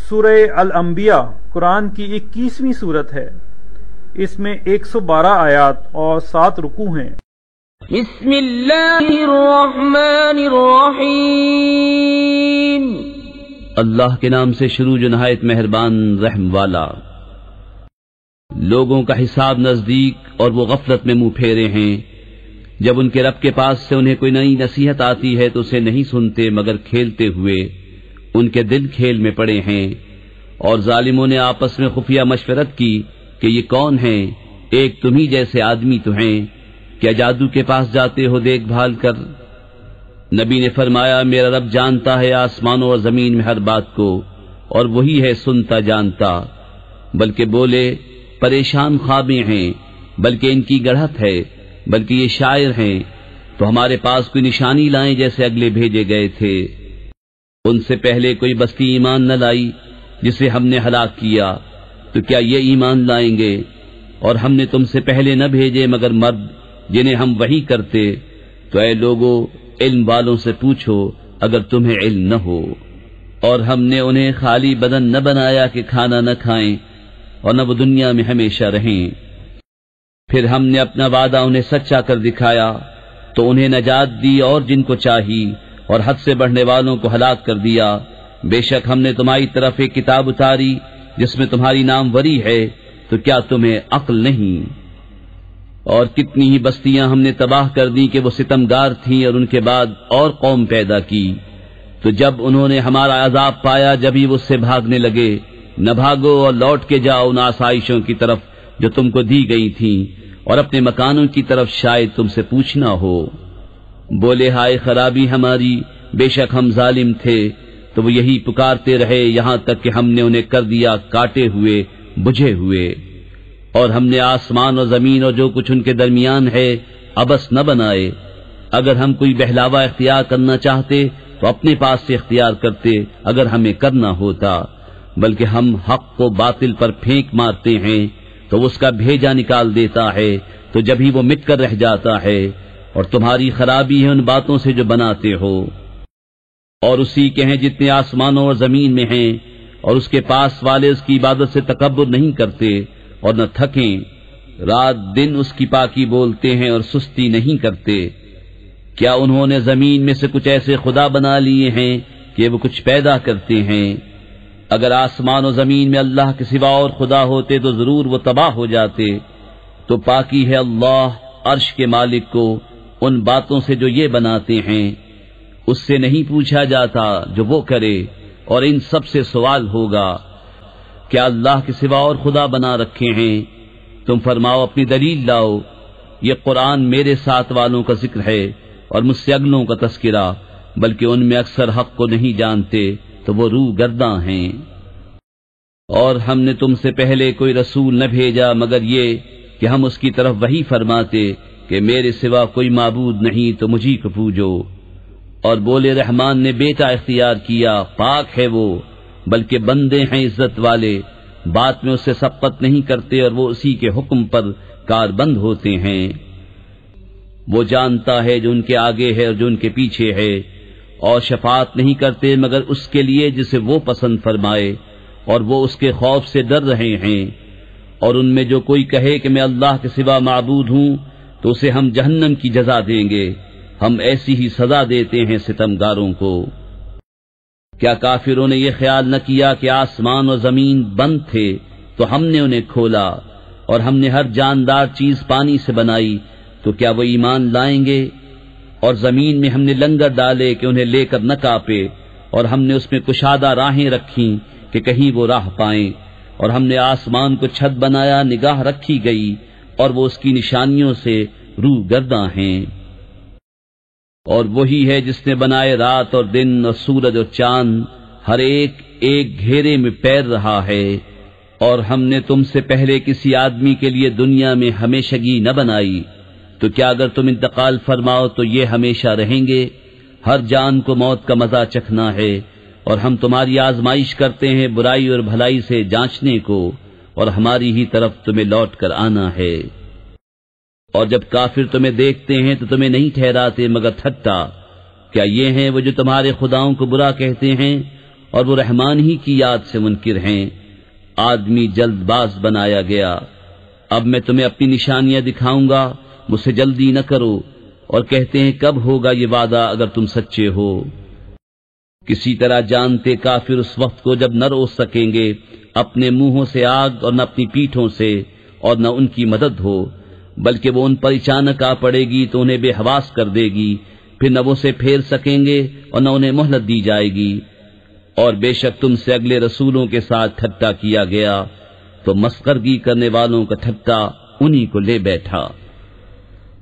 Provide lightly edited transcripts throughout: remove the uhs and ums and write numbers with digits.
سورہ الانبیاء قرآن کی 21ویں صورت ہے۔ اس میں 112 آیات اور 7 رکوع ہیں۔ بسم اللہ الرحمن الرحیم، اللہ کے نام سے شروع جو نہایت مہربان رحم والا۔ لوگوں کا حساب نزدیک اور وہ غفلت میں منہ پھیرے ہیں۔ جب ان کے رب کے پاس سے انہیں کوئی نئی نصیحت آتی ہے تو اسے نہیں سنتے مگر کھیلتے ہوئے۔ ان کے دل کھیل میں پڑے ہیں۔ اور ظالموں نے آپس میں خفیہ مشورت کی کہ یہ کون ہیں؟ ایک تمہیں جیسے آدمی تو ہیں، کیا جادو کے پاس جاتے ہو دیکھ بھال کر؟ نبی نے فرمایا میرا رب جانتا ہے آسمانوں اور زمین میں ہر بات کو، اور وہی ہے سنتا جانتا۔ بلکہ بولے پریشان خوابیں ہیں، بلکہ ان کی گڑھت ہے، بلکہ یہ شاعر ہیں، تو ہمارے پاس کوئی نشانی لائیں جیسے اگلے بھیجے گئے تھے۔ ان سے پہلے کوئی بستی ایمان نہ لائی جسے ہم نے ہلاک کیا، تو کیا یہ ایمان لائیں گے؟ اور ہم نے تم سے پہلے نہ بھیجے مگر مرد جنہیں ہم وحی کرتے۔ تو اے لوگو علم والوں سے پوچھو اگر تمہیں علم نہ ہو۔ اور ہم نے انہیں خالی بدن نہ بنایا کہ کھانا نہ کھائیں اور نہ وہ دنیا میں ہمیشہ رہیں۔ پھر ہم نے اپنا وعدہ انہیں سچا کر دکھایا تو انہیں نجات دی اور جن کو چاہی، اور حد سے بڑھنے والوں کو ہلاک کر دیا۔ بے شک ہم نے تمہاری طرف ایک کتاب اتاری جس میں تمہاری ناموری ہے، تو کیا تمہیں عقل نہیں؟ اور کتنی ہی بستیاں ہم نے تباہ کر دی کہ وہ ستمگار تھیں، اور ان کے بعد اور قوم پیدا کی۔ تو جب انہوں نے ہمارا عذاب پایا جبھی وہ اس سے بھاگنے لگے۔ نہ بھاگو اور لوٹ کے جاؤ ان آسائشوں کی طرف جو تم کو دی گئی تھیں، اور اپنے مکانوں کی طرف شاید تم سے پوچھنا ہو۔ بولے ہائے خرابی ہماری، بے شک ہم ظالم تھے۔ تو وہ یہی پکارتے رہے یہاں تک کہ ہم نے انہیں کر دیا کاٹے ہوئے، بجھے ہوئے۔ اور ہم نے آسمان اور زمین اور جو کچھ ان کے درمیان ہے عبث نہ بنائے۔ اگر ہم کوئی بہلاوا اختیار کرنا چاہتے تو اپنے پاس سے اختیار کرتے اگر ہمیں کرنا ہوتا، بلکہ ہم حق کو باطل پر پھینک مارتے ہیں تو اس کا بھیجا نکال دیتا ہے، تو جب ہی وہ مٹ کر رہ جاتا ہے۔ اور تمہاری خرابی ہے ان باتوں سے جو بناتے ہو۔ اور اسی کے ہیں جتنے آسمانوں اور زمین میں ہیں، اور اس کے پاس والے اس کی عبادت سے تکبر نہیں کرتے اور نہ تھکیں۔ رات دن اس کی پاکی بولتے ہیں اور سستی نہیں کرتے۔ کیا انہوں نے زمین میں سے کچھ ایسے خدا بنا لیے ہیں کہ وہ کچھ پیدا کرتے ہیں؟ اگر آسمان و زمین میں اللہ کے سوا اور خدا ہوتے تو ضرور وہ تباہ ہو جاتے۔ تو پاکی ہے اللہ عرش کے مالک کو ان باتوں سے جو یہ بناتے ہیں۔ اس سے نہیں پوچھا جاتا جو وہ کرے، اور ان سب سے سوال ہوگا۔ کیا اللہ کے سوا اور خدا بنا رکھے ہیں؟ تم فرماؤ اپنی دلیل لاؤ۔ یہ قرآن میرے ساتھ والوں کا ذکر ہے اور مجھ سے اگلوں کا تذکرہ، بلکہ ان میں اکثر حق کو نہیں جانتے تو وہ روح گرداں ہیں۔ اور ہم نے تم سے پہلے کوئی رسول نہ بھیجا مگر یہ کہ ہم اس کی طرف وحی فرماتے کہ میرے سوا کوئی معبود نہیں تو مجھی کو پوجو۔ اور بولے رحمان نے بیٹا اختیار کیا، پاک ہے وہ، بلکہ بندے ہیں عزت والے، بات میں اس سے سبقت نہیں کرتے اور وہ اسی کے حکم پر کاربند ہوتے ہیں۔ وہ جانتا ہے جو ان کے آگے ہے اور جو ان کے پیچھے ہے، اور شفاعت نہیں کرتے مگر اس کے لیے جسے وہ پسند فرمائے، اور وہ اس کے خوف سے ڈر رہے ہیں۔ اور ان میں جو کوئی کہے کہ میں اللہ کے سوا معبود ہوں تو اسے ہم جہنم کی جزا دیں گے، ہم ایسی ہی سزا دیتے ہیں ستمگاروں کو۔ کیا کافروں نے یہ خیال نہ کیا کہ آسمان اور زمین بند تھے تو ہم نے انہیں کھولا، اور ہم نے ہر جاندار چیز پانی سے بنائی، تو کیا وہ ایمان لائیں گے؟ اور زمین میں ہم نے لنگر ڈالے کہ انہیں لے کر نہ کاپے، اور ہم نے اس میں کشادہ راہیں رکھیں کہ کہیں وہ راہ پائیں، اور ہم نے آسمان کو چھت بنایا نگاہ رکھی گئی، اور وہ اس کی نشانیوں سے روح گرداں ہیں۔ اور وہی ہے جس نے بنائے رات اور دن اور سورج اور چاند، ہر ایک ایک گھیرے میں پیر رہا ہے۔ اور ہم نے تم سے پہلے کسی آدمی کے لیے دنیا میں ہمیشگی نہ بنائی، تو کیا اگر تم انتقال فرماؤ تو یہ ہمیشہ رہیں گے؟ ہر جان کو موت کا مزہ چکھنا ہے، اور ہم تمہاری آزمائش کرتے ہیں برائی اور بھلائی سے جانچنے کو، اور ہماری ہی طرف تمہیں لوٹ کر آنا ہے۔ اور جب کافر تمہیں دیکھتے ہیں تو تمہیں نہیں ٹھہراتے مگر ٹھٹا۔ کیا یہ ہیں وہ جو تمہارے خداؤں کو برا کہتے ہیں اور وہ رحمان ہی کی یاد سے منکر ہیں۔ آدمی جلد باز بنایا گیا۔ اب میں تمہیں اپنی نشانیاں دکھاؤں گا، مجھ سے جلدی نہ کرو۔ اور کہتے ہیں کب ہوگا یہ وعدہ اگر تم سچے ہو؟ کسی طرح جانتے کافر اس وقت کو جب نہ روک سکیں گے اپنے منہوں سے آگ اور نہ اپنی پیٹھوں سے، اور نہ ان کی مدد ہو، بلکہ وہ ان پر اچانک آ پڑے گی تو انہیں بے حواس کر دے گی، پھر نہ وہ اسے پھیر سکیں گے اور نہ انہیں مہلت دی جائے گی۔ اور بے شک تم سے اگلے رسولوں کے ساتھ ٹھٹا کیا گیا، تو مسخرگی کرنے والوں کا ٹھٹا انہی کو لے بیٹھا۔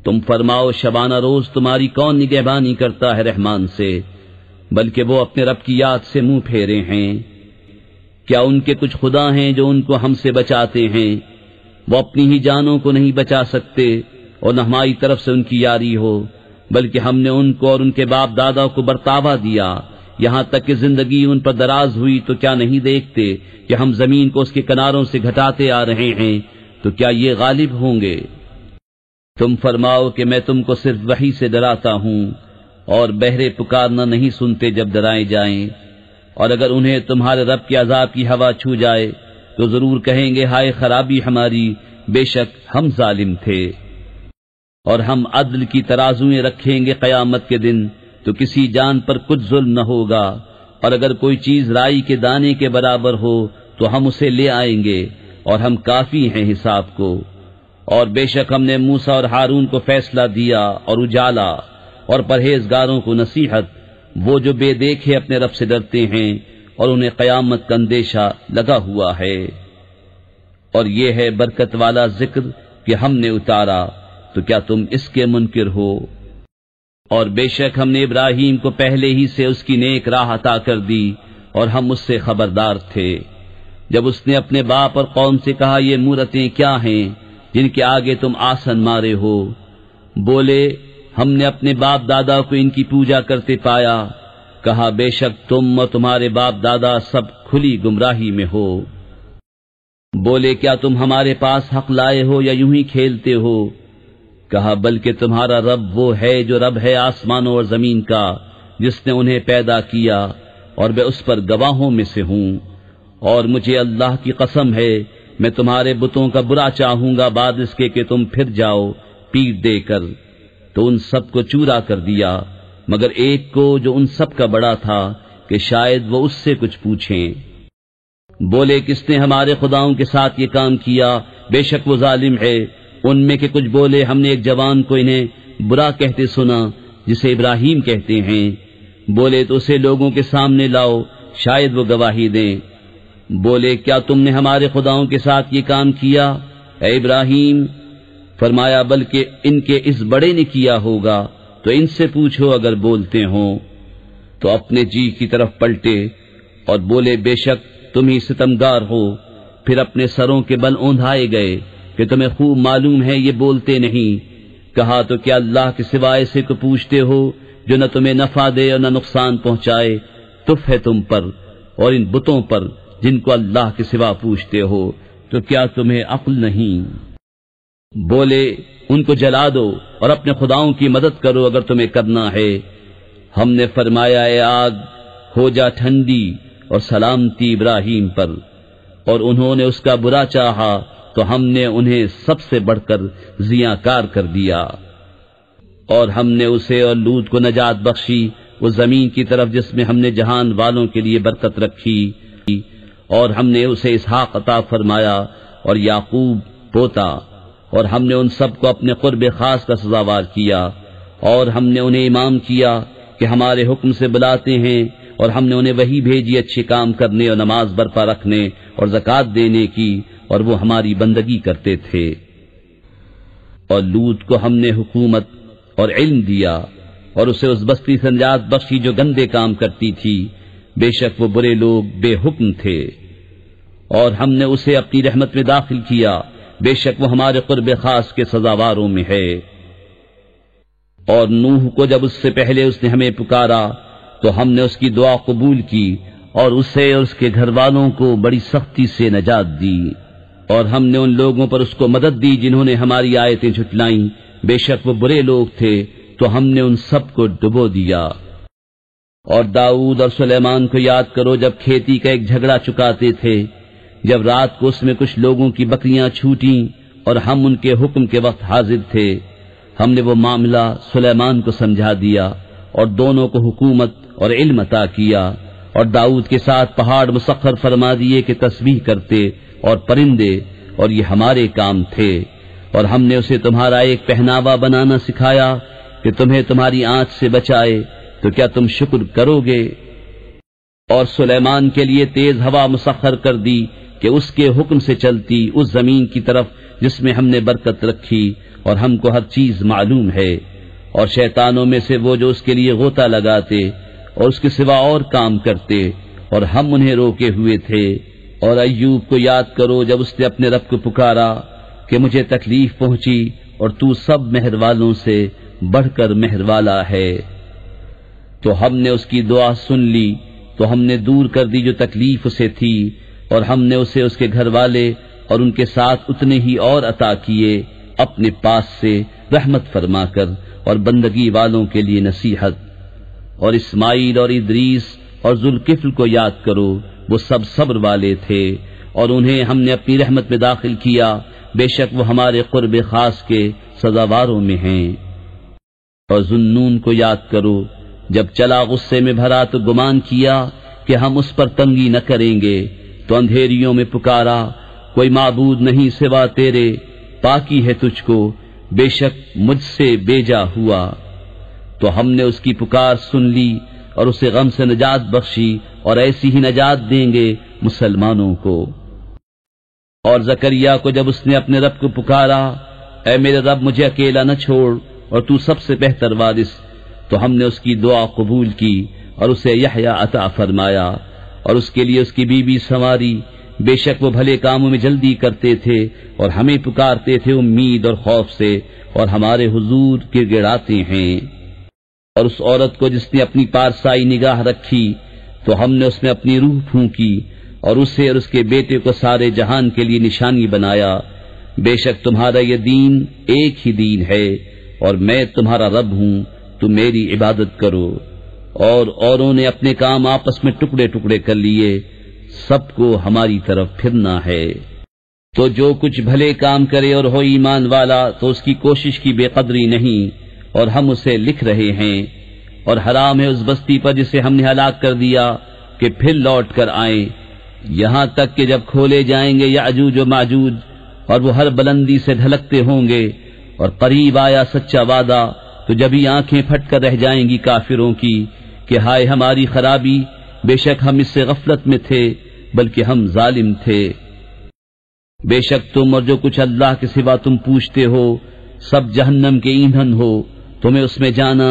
تم فرماؤ شبانہ روز تمہاری کون نگہبانی کرتا ہے رحمان سے، بلکہ وہ اپنے رب کی یاد سے منہ پھیرے ہیں۔ کیا ان کے کچھ خدا ہیں جو ان کو ہم سے بچاتے ہیں؟ وہ اپنی ہی جانوں کو نہیں بچا سکتے، اور نہ ہماری طرف سے ان کی یاری ہو، بلکہ ہم نے ان کو اور ان کے باپ دادا کو برتاوا دیا، یہاں تک کہ زندگی ان پر دراز ہوئی تو کیا نہیں دیکھتے کہ ہم زمین کو اس کے کناروں سے گھٹاتے آ رہے ہیں، تو کیا یہ غالب ہوں گے؟ تم فرماؤ کہ میں تم کو صرف وحی سے ڈراتا ہوں، اور بہرے پکارنا نہیں سنتے جب ڈرائے جائیں۔ اور اگر انہیں تمہارے رب کے عذاب کی ہوا چھو جائے تو ضرور کہیں گے ہائے خرابی ہماری، بے شک ہم ظالم تھے۔ اور ہم عدل کی ترازویں رکھیں گے قیامت کے دن، تو کسی جان پر کچھ ظلم نہ ہوگا، اور اگر کوئی چیز رائی کے دانے کے برابر ہو تو ہم اسے لے آئیں گے، اور ہم کافی ہیں حساب کو۔ اور بے شک ہم نے موسیٰ اور ہارون کو فیصلہ دیا اور اجالا، اور پرہیزگاروں کو نصیحت، وہ جو بے دیکھے اپنے رب سے ڈرتے ہیں اور انہیں قیامت کا اندیشہ لگا ہوا ہے۔ اور یہ ہے برکت والا ذکر کہ ہم نے اتارا، تو کیا تم اس کے منکر ہو؟ اور بے شک ہم نے ابراہیم کو پہلے ہی سے اس کی نیک راہ عطا کر دی، اور ہم اس سے خبردار تھے۔ جب اس نے اپنے باپ اور قوم سے کہا یہ مورتیں کیا ہیں جن کے آگے تم آسن مارے ہو؟ بولے ہم نے اپنے باپ دادا کو ان کی پوجا کرتے پایا۔ کہا بے شک تم اور تمہارے باپ دادا سب کھلی گمراہی میں ہو۔ بولے کیا تم ہمارے پاس حق لائے ہو یا یوں ہی کھیلتے ہو؟ کہا بلکہ تمہارا رب وہ ہے جو رب ہے آسمانوں اور زمین کا، جس نے انہیں پیدا کیا، اور میں اس پر گواہوں میں سے ہوں۔ اور مجھے اللہ کی قسم ہے میں تمہارے بتوں کا برا چاہوں گا بعد اس کے کہ تم پھر جاؤ پیٹ دے کر۔ تو ان سب کو چورا کر دیا مگر ایک کو جو ان سب کا بڑا تھا کہ شاید وہ اس سے کچھ پوچھیں۔ بولے کس نے ہمارے خداؤں کے ساتھ یہ کام کیا؟ بے شک وہ ظالم ہے۔ ان میں کے کچھ بولے ہم نے ایک جوان کو انہیں برا کہتے سنا جسے ابراہیم کہتے ہیں۔ بولے تو اسے لوگوں کے سامنے لاؤ شاید وہ گواہی دیں۔ بولے کیا تم نے ہمارے خداؤں کے ساتھ یہ کام کیا اے ابراہیم؟ فرمایا بلکہ ان کے اس بڑے نے کیا ہوگا، تو ان سے پوچھو اگر بولتے ہوں۔ تو اپنے جی کی طرف پلٹے اور بولے بے شک تم ہی ستمگار ہو۔ پھر اپنے سروں کے بل اوندھائے گئے کہ تمہیں خوب معلوم ہے یہ بولتے نہیں۔ کہا تو کیا اللہ کے سوائے سے کو پوچھتے ہو جو نہ تمہیں نفع دے اور نہ نقصان پہنچائے؟ تف ہے تم پر اور ان بتوں پر جن کو اللہ کے سوا پوچھتے ہو، تو کیا تمہیں عقل نہیں؟ بولے ان کو جلا دو اور اپنے خداؤں کی مدد کرو اگر تمہیں کرنا ہے۔ ہم نے فرمایا اے آگ ہو جا ٹھنڈی اور سلامتی ابراہیم پر، اور انہوں نے اس کا برا چاہا تو ہم نے انہیں سب سے بڑھ کر زیاں کار کر دیا۔ اور ہم نے اسے اور لوط کو نجات بخشی اس زمین کی طرف جس میں ہم نے جہان والوں کے لیے برکت رکھی، اور ہم نے اسے اسحاق عطا فرمایا اور یعقوب پوتا، اور ہم نے ان سب کو اپنے قرب خاص کا سزاوار کیا، اور ہم نے انہیں امام کیا کہ ہمارے حکم سے بلاتے ہیں، اور ہم نے انہیں وحی بھیجی اچھے کام کرنے اور نماز برپا رکھنے اور زکوٰۃ دینے کی، اور وہ ہماری بندگی کرتے تھے۔ اور لوط کو ہم نے حکومت اور علم دیا اور اسے اس بستی سے نجات بخشی جو گندے کام کرتی تھی، بے شک وہ برے لوگ بے حکم تھے۔ اور ہم نے اسے اپنی رحمت میں داخل کیا، بے شک وہ ہمارے قرب خاص کے سزاواروں میں ہے۔ اور نوح کو جب اس سے پہلے اس نے ہمیں پکارا تو ہم نے اس کی دعا قبول کی اور اسے اور اس کے گھر والوں کو بڑی سختی سے نجات دی۔ اور ہم نے ان لوگوں پر اس کو مدد دی جنہوں نے ہماری آیتیں جھٹلائیں، بے شک وہ برے لوگ تھے، تو ہم نے ان سب کو ڈبو دیا۔ اور داؤد اور سلیمان کو یاد کرو جب کھیتی کا ایک جھگڑا چکاتے تھے، جب رات کو اس میں کچھ لوگوں کی بکریاں چھوٹیں اور ہم ان کے حکم کے وقت حاضر تھے۔ ہم نے وہ معاملہ سلیمان کو سمجھا دیا اور دونوں کو حکومت اور علم عطا کیا، اور داؤد کے ساتھ پہاڑ مسخر فرما دیے کہ تسبیح کرتے اور پرندے، اور یہ ہمارے کام تھے۔ اور ہم نے اسے تمہارا ایک پہناوا بنانا سکھایا کہ تمہیں تمہاری آنچ سے بچائے، تو کیا تم شکر کرو گے؟ اور سلیمان کے لیے تیز ہوا مسخر کر دی کہ اس کے حکم سے چلتی اس زمین کی طرف جس میں ہم نے برکت رکھی، اور ہم کو ہر چیز معلوم ہے۔ اور شیطانوں میں سے وہ جو اس کے لیے غوطہ لگاتے اور اس کے سوا اور کام کرتے، اور ہم انہیں روکے ہوئے تھے۔ اور ایوب کو یاد کرو جب اس نے اپنے رب کو پکارا کہ مجھے تکلیف پہنچی، اور تو سب مہر والوں سے بڑھ کر مہر والا ہے۔ تو ہم نے اس کی دعا سن لی، تو ہم نے دور کر دی جو تکلیف اسے تھی، اور ہم نے اسے اس کے گھر والے اور ان کے ساتھ اتنے ہی اور عطا کیے اپنے پاس سے رحمت فرما کر، اور بندگی والوں کے لیے نصیحت۔ اور اسماعیل اور ادریس اور ذوالکفل کو یاد کرو، وہ سب صبر والے تھے، اور انہیں ہم نے اپنی رحمت میں داخل کیا، بے شک وہ ہمارے قرب خاص کے سزاواروں میں ہیں۔ اور ذوالنون کو یاد کرو جب چلا غصے میں بھرا تو گمان کیا کہ ہم اس پر تنگی نہ کریں گے، تو اندھیریوں میں پکارا کوئی معبود نہیں سوا تیرے، پاکی ہے تجھ کو، بے شک مجھ سے بیجا ہوا۔ تو ہم نے اس کی پکار سن لی اور اسے غم سے نجات بخشی، اور ایسی ہی نجات دیں گے مسلمانوں کو۔ اور زکریا کو جب اس نے اپنے رب کو پکارا، اے میرے رب مجھے اکیلا نہ چھوڑ، اور تو سب سے بہتر وارث، تو ہم نے اس کی دعا قبول کی اور اسے یحییٰ عطا فرمایا، اور اس کے لیے اس کی بیوی سنواری۔ بے شک وہ بھلے کاموں میں جلدی کرتے تھے، اور ہمیں پکارتے تھے امید اور خوف سے، اور ہمارے حضور گر گڑاتے ہیں۔ اور اس عورت کو جس نے اپنی پارسائی نگاہ رکھی، تو ہم نے اس میں اپنی روح پھونکی، اور اسے اور اس کے بیٹے کو سارے جہان کے لیے نشانی بنایا۔ بے شک تمہارا یہ دین ایک ہی دین ہے، اور میں تمہارا رب ہوں، تم میری عبادت کرو۔ اور اوروں نے اپنے کام آپس میں ٹکڑے ٹکڑے کر لیے، سب کو ہماری طرف پھرنا ہے۔ تو جو کچھ بھلے کام کرے اور ہو ایمان والا، تو اس کی کوشش کی بے قدری نہیں، اور ہم اسے لکھ رہے ہیں۔ اور حرام ہے اس بستی پر جسے ہم نے ہلاک کر دیا کہ پھر لوٹ کر آئیں، یہاں تک کہ جب کھولے جائیں گے یاجوج و ماجوج، اور وہ ہر بلندی سے ڈھلکتے ہوں گے، اور قریب آیا سچا وعدہ، تو جبھی آنکھیں پھٹ کر رہ جائیں گی کافروں کی کہ ہائے ہماری خرابی، بے شک ہم اس سے غفلت میں تھے، بلکہ ہم ظالم تھے۔ بے شک تم اور جو کچھ اللہ کے سوا تم پوچھتے ہو سب جہنم کے ایندھن ہو، تمہیں اس میں جانا،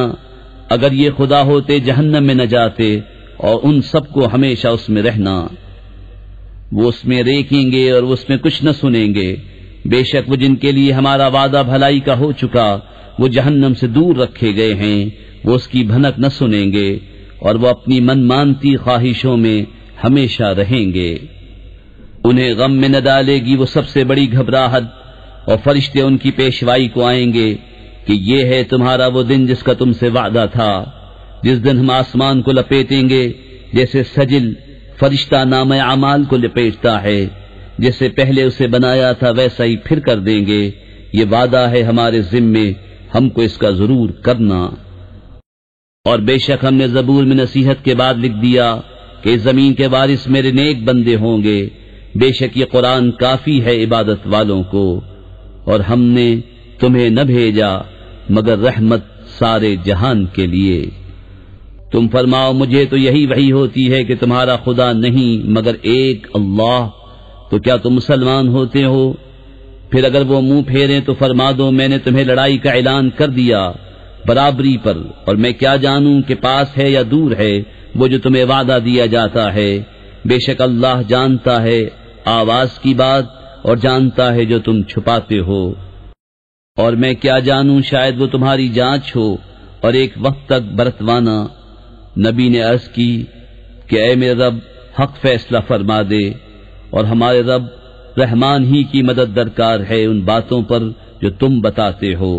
اگر یہ خدا ہوتے جہنم میں نہ جاتے، اور ان سب کو ہمیشہ اس میں رہنا۔ وہ اس میں ریکیں گے اور وہ اس میں کچھ نہ سنیں گے، بے شک وہ جن کے لیے ہمارا وعدہ بھلائی کا ہو چکا، وہ جہنم سے دور رکھے گئے ہیں، وہ اس کی بھنک نہ سنیں گے، اور وہ اپنی من مانتی خواہشوں میں ہمیشہ رہیں گے۔ انہیں غم میں نہ ڈالے گی وہ سب سے بڑی گھبراہٹ، اور فرشتے ان کی پیشوائی کو آئیں گے کہ یہ ہے تمہارا وہ دن جس کا تم سے وعدہ تھا، جس دن ہم آسمان کو لپیٹیں گے جیسے سجل فرشتہ نامہ اعمال کو لپیٹتا ہے، جیسے پہلے اسے بنایا تھا ویسا ہی پھر کر دیں گے۔ یہ وعدہ ہے ہمارے ذمے، ہم کو اس کا ضرور کرنا۔ اور بے شک ہم نے زبور میں نصیحت کے بعد لکھ دیا کہ اس زمین کے وارث میرے نیک بندے ہوں گے، بے شک یہ قرآن کافی ہے عبادت والوں کو۔ اور ہم نے تمہیں نہ بھیجا مگر رحمت سارے جہان کے لیے۔ تم فرماؤ مجھے تو یہی وحی ہوتی ہے کہ تمہارا خدا نہیں مگر ایک اللہ، تو کیا تم مسلمان ہوتے ہو؟ پھر اگر وہ منہ پھیریں تو فرما دو میں نے تمہیں لڑائی کا اعلان کر دیا برابری پر، اور میں کیا جانوں کہ پاس ہے یا دور ہے وہ جو تمہیں وعدہ دیا جاتا ہے۔ بے شک اللہ جانتا ہے آواز کی بات اور جانتا ہے جو تم چھپاتے ہو۔ اور میں کیا جانوں شاید وہ تمہاری جانچ ہو اور ایک وقت تک برتوانا۔ نبی نے عرض کی کہ اے میرے رب حق فیصلہ فرما دے، اور ہمارے رب رحمان ہی کی مدد درکار ہے ان باتوں پر جو تم بتاتے ہو۔